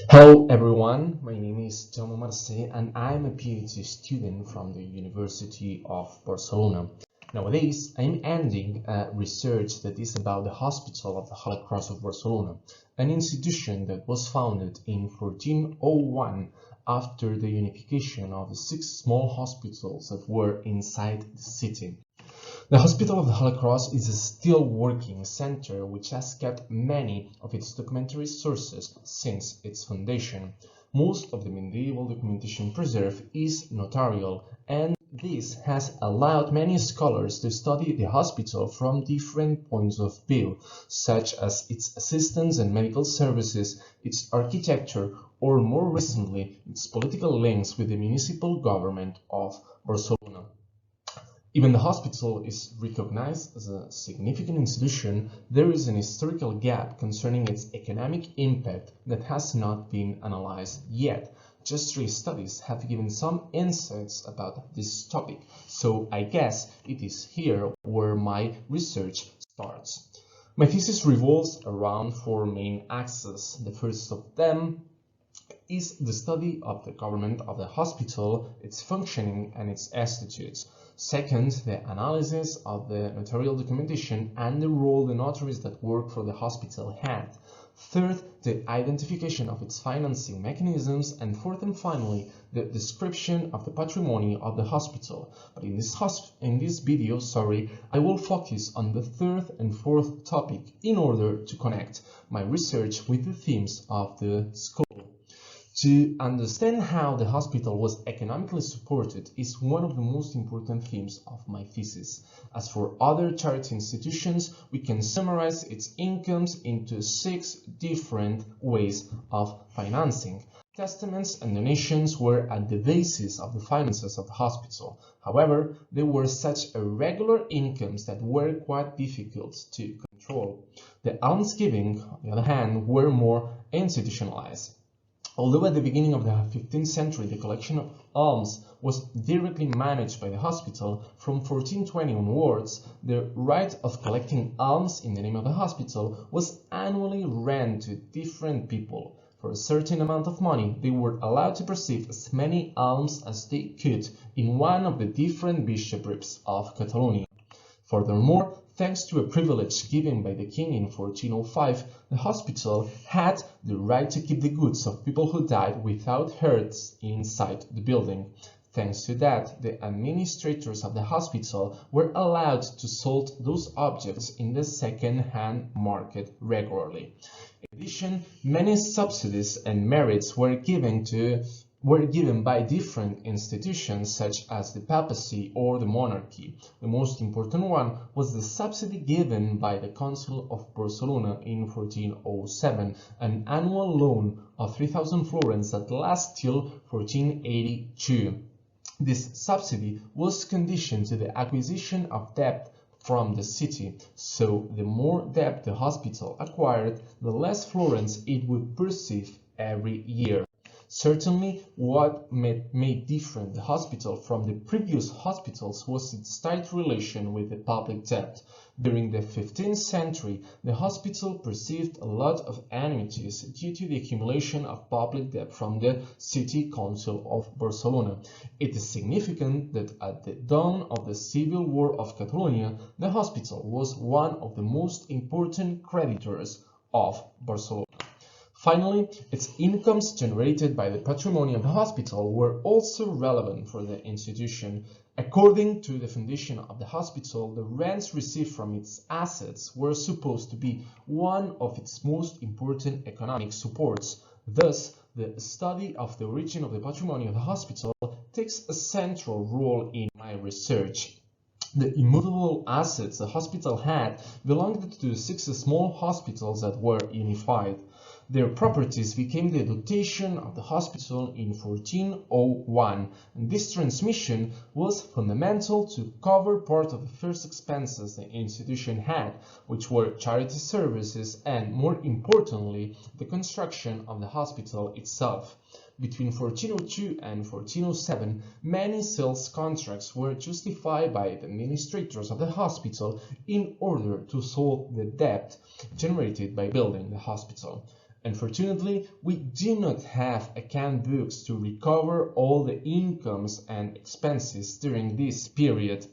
Hello everyone, my name is Jaume Marcé and I'm a PhD student from the University of Barcelona. Nowadays, I'm ending a research that is about the Hospital of the Holy Cross of Barcelona, an institution that was founded in 1401 after the unification of the 6 small hospitals that were inside the city. The Hospital of the Holy Cross is a still working center which has kept many of its documentary sources since its foundation. Most of the medieval documentation preserved is notarial, and this has allowed many scholars to study the hospital from different points of view, such as its assistance and medical services, its architecture, or more recently, its political links with the municipal government of Barcelona. Even the hospital is recognized as a significant institution, there is an historical gap concerning its economic impact that has not been analyzed yet. Just 3 studies have given some insights about this topic, so I guess it is here where my research starts. My thesis revolves around 4 main axes. The first of them is the study of the government of the hospital, its functioning and its statutes. Second, the analysis of the notarial documentation and the role the notaries that work for the hospital had. Third, the identification of its financing mechanisms, and fourth and finally, the description of the patrimony of the hospital. But in this video, I will focus on the third and fourth topic in order to connect my research with the themes of the school. To understand how the hospital was economically supported is one of the most important themes of my thesis. As for other charity institutions, we can summarize its incomes into 6 different ways of financing. Testaments and donations were at the basis of the finances of the hospital. However, they were such irregular incomes that were quite difficult to control. The almsgiving, on the other hand, were more institutionalized. Although at the beginning of the 15th century the collection of alms was directly managed by the hospital, from 1420 onwards the right of collecting alms in the name of the hospital was annually rent to different people. For a certain amount of money, they were allowed to receive as many alms as they could in one of the different bishoprics of Catalonia. Furthermore, thanks to a privilege given by the king in 1405, the hospital had the right to keep the goods of people who died without hurts inside the building. Thanks to that, the administrators of the hospital were allowed to sell those objects in the second-hand market regularly. In addition, many subsidies and merits were given by different institutions such as the papacy or the monarchy. The most important one was the subsidy given by the Council of Barcelona in 1407, an annual loan of 3,000 florins that lasts till 1482. This subsidy was conditioned to the acquisition of debt from the city, so the more debt the hospital acquired, the less florins it would receive every year. Certainly, what made different the hospital from the previous hospitals was its tight relation with the public debt. During the 15th century, the hospital perceived a lot of enmities due to the accumulation of public debt from the City Council of Barcelona. It is significant that at the dawn of the Civil War of Catalonia, the hospital was one of the most important creditors of Barcelona. Finally, its incomes generated by the patrimony of the hospital were also relevant for the institution. According to the foundation of the hospital, the rents received from its assets were supposed to be one of its most important economic supports. Thus, the study of the origin of the patrimony of the hospital takes a central role in my research. The immovable assets the hospital had belonged to the 6 small hospitals that were unified. Their properties became the dotation of the hospital in 1401, and this transmission was fundamental to cover part of the first expenses the institution had, which were charity services and, more importantly, the construction of the hospital itself. Between 1402 and 1407, many sales contracts were justified by the administrators of the hospital in order to solve the debt generated by building the hospital. Unfortunately, we do not have account books to recover all the incomes and expenses during this period.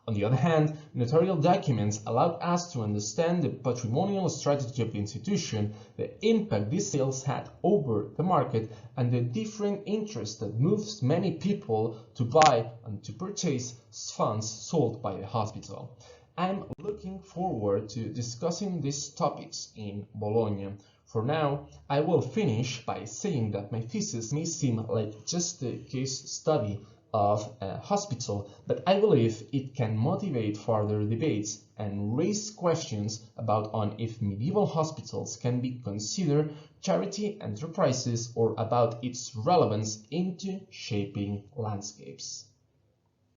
On the other hand, notarial documents allowed us to understand the patrimonial strategy of the institution, the impact these sales had over the market, and the different interest that moves many people to buy and to purchase funds sold by the hospital. I'm looking forward to discussing these topics in Bologna. For now, I will finish by saying that my thesis may seem like just a case study of a hospital, but I believe it can motivate further debates and raise questions about if medieval hospitals can be considered charity enterprises or about its relevance into shaping landscapes.